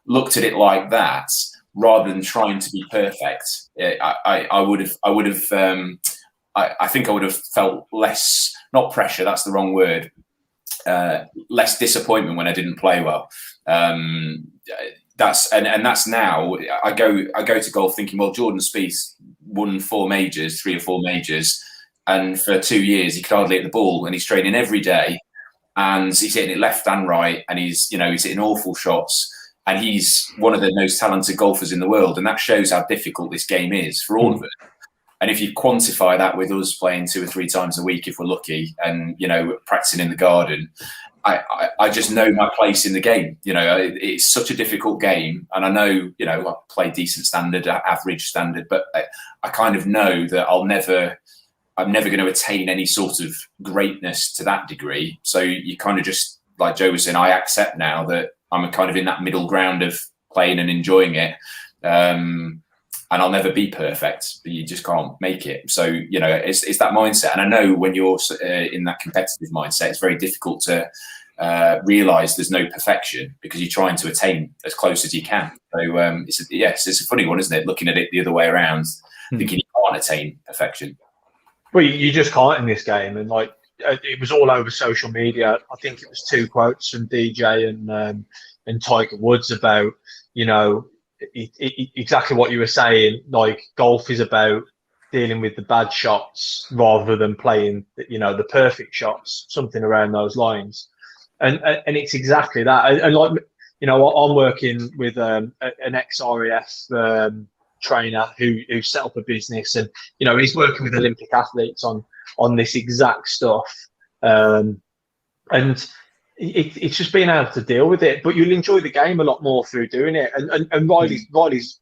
looked at it like that, rather than trying to be perfect, I think I would have felt less, not pressure, that's the wrong word, less disappointment when I didn't play well. That's now I go to golf thinking, well, Jordan Spieth won 3 or 4 majors, and for 2 years he could hardly hit the ball, and he's training every day, and he's hitting it left and right, and he's hitting awful shots, and he's one of the most talented golfers in the world, and that shows how difficult this game is for all of us. And if you quantify that with us playing 2 or 3 times a week, if we're lucky, and practicing in the garden, I just know my place in the game. It's such a difficult game, and I know I play decent standard, average standard, but I kind of know that I'm never going to attain any sort of greatness to that degree. So you kind of just, like Joe was saying, I accept now that I'm kind of in that middle ground of playing and enjoying it. And I'll never be perfect, but you just can't make it. So, it's that mindset. And I know when you're in that competitive mindset, it's very difficult to realize there's no perfection, because you're trying to attain as close as you can. So, it's a funny one, isn't it? Looking at it the other way around, thinking you can't attain perfection. Well, you just can't in this game. And like, it was all over social media. I think it was 2 quotes from DJ and Tiger Woods about, exactly what you were saying. Like, golf is about dealing with the bad shots rather than playing the perfect shots, something around those lines. And it's exactly that. And like, I'm working with an ex-RAF trainer who set up a business, and he's working with Olympic athletes on this exact stuff. And it's just being able to deal with it, but you'll enjoy the game a lot more through doing it. And Riley's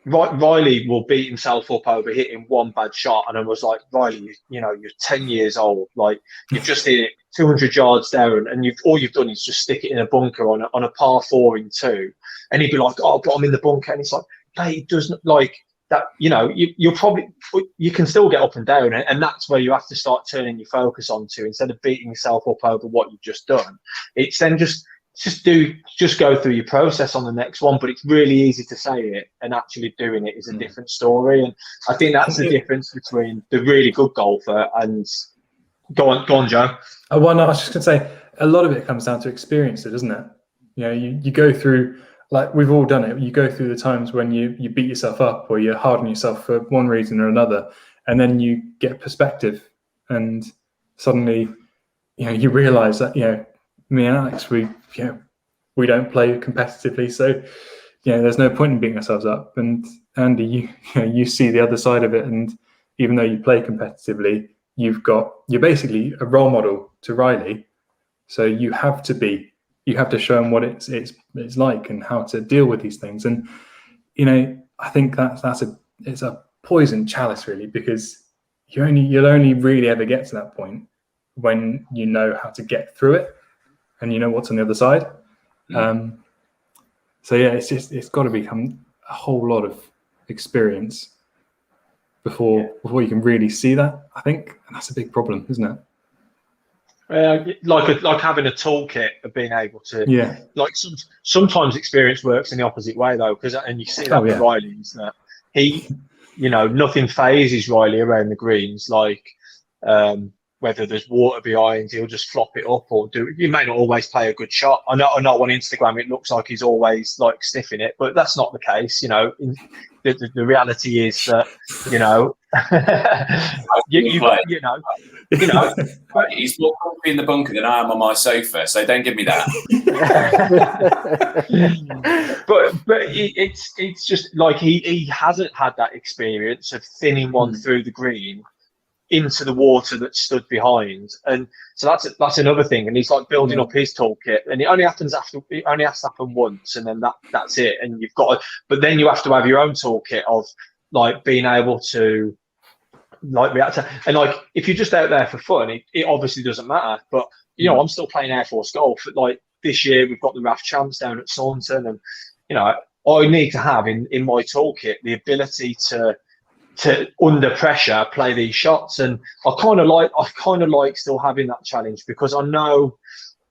Riley will beat himself up over hitting one bad shot, and I was like, Riley, you're 10 years old, like you've just hit it 200 yards there, and all you've done is just stick it in a bunker on a par 4 in 2, and he'd be like, oh, but I'm in the bunker, and it's like, hey, it doesn't like that. You can still get up and down, and that's where you have to start turning your focus onto, instead of beating yourself up over what you've just done. It's then just go through your process on the next one. But it's really easy to say it, and actually doing it is a different story. And I think that's the difference between the really good golfer and go on, Joe. I was just gonna say, a lot of it comes down to experience, doesn't it? You go through, like we've all done it. You go through the times when you beat yourself up, or you harden yourself for one reason or another, and then you get perspective, and suddenly, you realise that me and Alex, we don't play competitively, so there's no point in beating ourselves up. And Andy, you see the other side of it, and even though you play competitively, you're basically a role model to Riley. So you have to show him what it's like and how to deal with these things. And I think it's a poison chalice, really, because you'll only really ever get to that point when you know how to get through it and you know what's on the other side. So yeah, it's got to become a whole lot of experience before you can really see that, I think. And that's a big problem, isn't it? Like having a toolkit of being able to, like sometimes experience works in the opposite way though, and you see that with Riley, is that he, nothing phases Riley around the greens, like whether there's water behind, he'll just flop it up, or you may not always play a good shot. I know on Instagram it looks like he's always like stiffing it, but that's not the case. The reality is that he's more comfy in the bunker than I am on my sofa, so don't give me that. but it's just like he hasn't had that experience of thinning one through the green into the water that stood behind, and so that's another thing. And he's like building up his toolkit, and it only has to happen once, and then that's it. And you've got but then you have to have your own toolkit of like being able to like react to, and like if you're just out there for fun, it obviously doesn't matter. But I'm still playing Air Force golf. Like this year we've got the RAF Champs down at Saunton, and I need to have in my toolkit the ability to under pressure play these shots. And I kind of like still having that challenge, because I know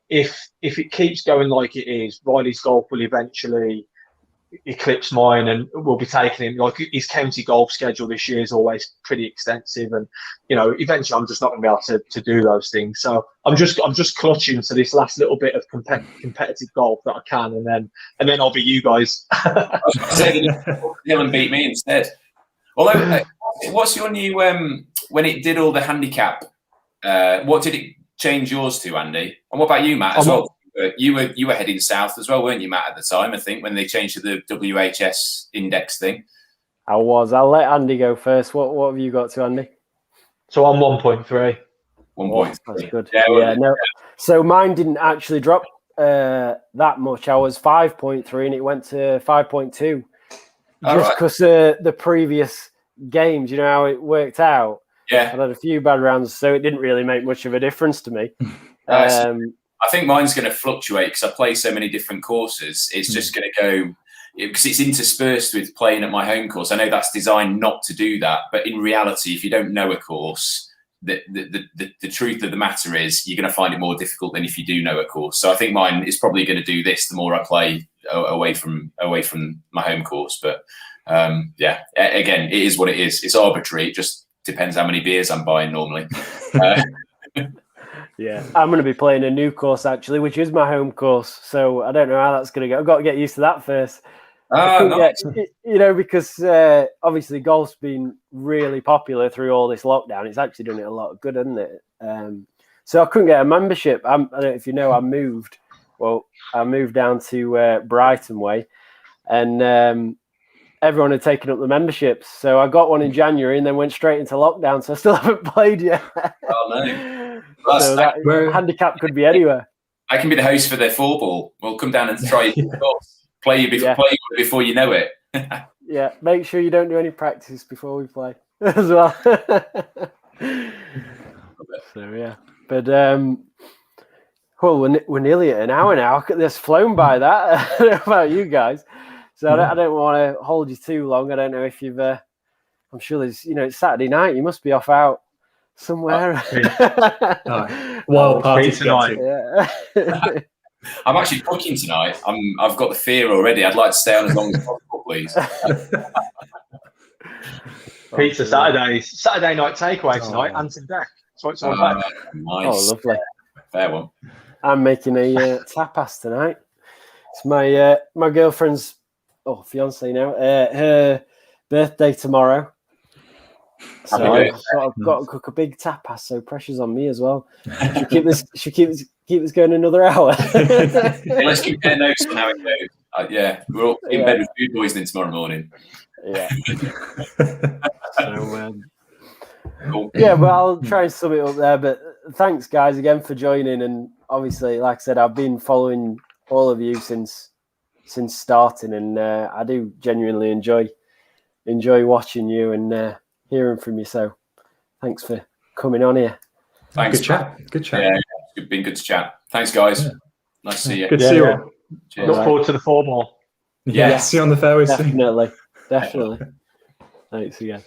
if it keeps going like it is, Riley's golf will eventually eclipse mine, and we'll be taking him, like his county golf schedule this year is always pretty extensive, and eventually I'm just not going to be able to do those things. So I'm just clutching to this last little bit of competitive golf that I can, and then I'll be you guys. He'll and beat me instead. Although, what's your new when it did all the handicap? What did it change yours to, Andy? And what about you, Matt? As well, you were heading south as well, weren't you, Matt? At the time, I think when they changed to the WHS index thing. I was. I'll let Andy go first. What have you got to, Andy? So I'm 1.3. 1.3. That's good. No. So mine didn't actually drop that much. I was 5.3 and it went to 5.2. Just because the previous games, how it worked out. Yeah, I had a few bad rounds, so it didn't really make much of a difference to me. I think mine's going to fluctuate because I play so many different courses. It's just going to go, because it's interspersed with playing at my home course. I know that's designed not to do that, but in reality, if you don't know a course, the truth of the matter is you're going to find it more difficult than if you do know a course. So I think mine is probably going to do this the more I play away from my home course. But again, it is what it is. It's arbitrary. It just depends how many beers I'm buying normally. Yeah, I'm going to be playing a new course actually, which is my home course. So I don't know how that's going to go. I've got to get used to that first. Nice. Because obviously golf's been really popular through all this lockdown. It's actually done it a lot of good, hasn't it? So I couldn't get a membership. I don't know if you know, I moved down to Brighton way, and everyone had taken up the memberships. So I got one in January and then went straight into lockdown. So I still haven't played yet. Oh, no. So that handicap could be anywhere. I can be the host for their 4-ball. We'll come down and try your course. Play you before you know it. Yeah, make sure you don't do any practice before we play as well. So yeah, but well, we're nearly at an hour now. This flown by that. I don't know about you guys, so I don't want to hold you too long. I don't know if you've. I'm sure there's, it's Saturday night. You must be off out somewhere. Wild party tonight. Yeah. I'm actually cooking tonight. I've got the fear already. I'd like to stay on as long as possible, please. Pizza Saturday night takeaway tonight. Anton Deck. That's what it's all about. Nice. Oh, lovely. Fair one. I'm making a tapas tonight. It's my girlfriend's fiance now. Her birthday tomorrow. So I've got to cook a big tapas. So pressure's on me as well. Should keep this going another hour. Let's compare notes on how it goes. Yeah, we're all in bed with food poisoning tomorrow morning. Yeah. So, cool. yeah, but I'll try and sum it up there. But thanks, guys, again for joining. And obviously, like I said, I've been following all of you since starting, and I do genuinely enjoy watching you and hearing from you. So, thanks for coming on here. Thanks. Good chat. Yeah, it's been good to chat. Thanks, guys. Yeah. Nice to see you. Good to see you all. Look forward to the 4 more. Yeah, see you on the fairways soon. Definitely. Thanks again.